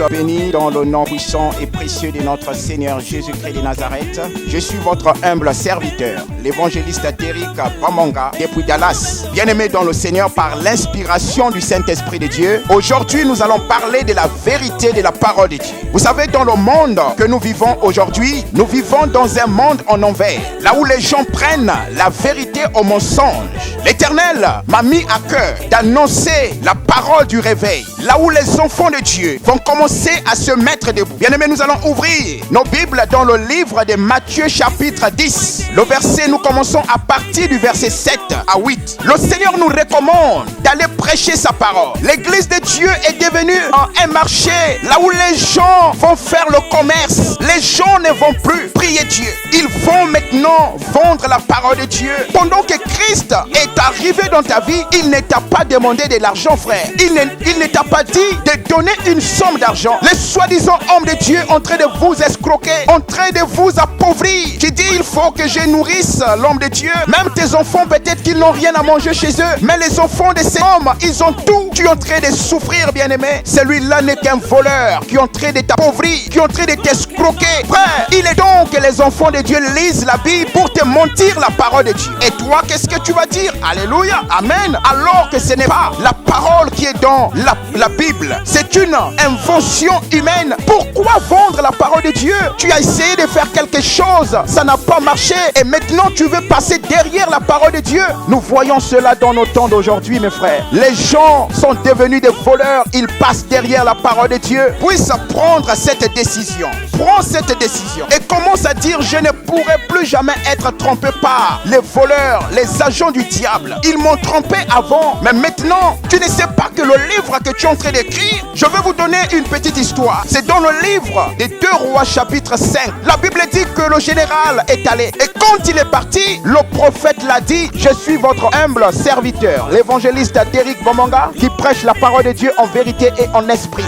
bénis dans le nom puissant et précieux de notre Seigneur Jésus-Christ de Nazareth. Je suis votre humble serviteur, l'évangéliste Derrick Bamanga, depuis Dallas. Bien-aimé dans le Seigneur par l'inspiration du Saint-Esprit de Dieu, aujourd'hui nous allons parler de la vérité de la parole de Dieu. Vous savez, dans le monde que nous vivons aujourd'hui, nous vivons dans un monde en envers, là où les gens prennent la vérité au mensonge. L'Éternel m'a mis à cœur d'annoncer la parole du réveil, là où les enfants de Dieu vont commencer à se mettre debout. Bien-aimés, nous allons ouvrir nos Bibles dans le livre de Matthieu chapitre 10. Le verset, nous commençons à partir du verset 7 à 8. Le Seigneur nous recommande d'aller prêcher sa parole. L'église de Dieu est devenue un marché, là où les gens vont faire le commerce. Les gens ne vont plus prier Dieu. Ils vont maintenant vendre la parole de Dieu. Pendant que Christ est arrivé dans ta vie, il ne t'a pas demandé de l'argent, frère. Il ne t'a pas dit de donner une somme d'argent. Les soi-disant hommes de Dieu en train de vous escroquer, en train de vous appauvrir. Tu dis, il faut que je nourrisse l'homme de Dieu. Même tes enfants, peut-être qu'ils n'ont rien à manger chez eux. Mais les enfants de ces hommes, ils ont tout. Tu es en train de souffrir, bien-aimé. Celui-là n'est qu'un voleur qui est en train de t'appauvrir, qui est en train de t'escroquer. Frère, il est donc que les enfants de Dieu lisent la Bible pour te mentir la parole de Dieu. Et toi, qu'est-ce que tu vas dire? Alléluia, amen. Alors que ce n'est pas la parole qui est dans la Bible. C'est une invention humaine. Pourquoi vendre la parole de Dieu? Tu as essayé de faire quelque chose, ça n'a pas marché. Et maintenant, tu veux passer derrière la parole de Dieu. Nous voyons cela dans nos temps d'aujourd'hui, mes frères. Les gens sont devenus des voleurs. Ils passent derrière la parole de Dieu. Puisse prendre cette décision. Prends cette décision et commence à dire, je ne pourrai plus jamais être trompé par les voleurs, les agents du diable. Ils m'ont trompé avant, mais maintenant, tu ne sais pas que le livre que tu es en train d'écrire, je vais vous donner une petite histoire. C'est dans le livre des 2 Rois chapitre 5. La Bible dit que le général est allé. Et quand il est parti, le prophète l'a dit, je suis votre humble serviteur, l'évangéliste Derrick Bamanga, qui prêche la parole de Dieu en vérité et en esprit.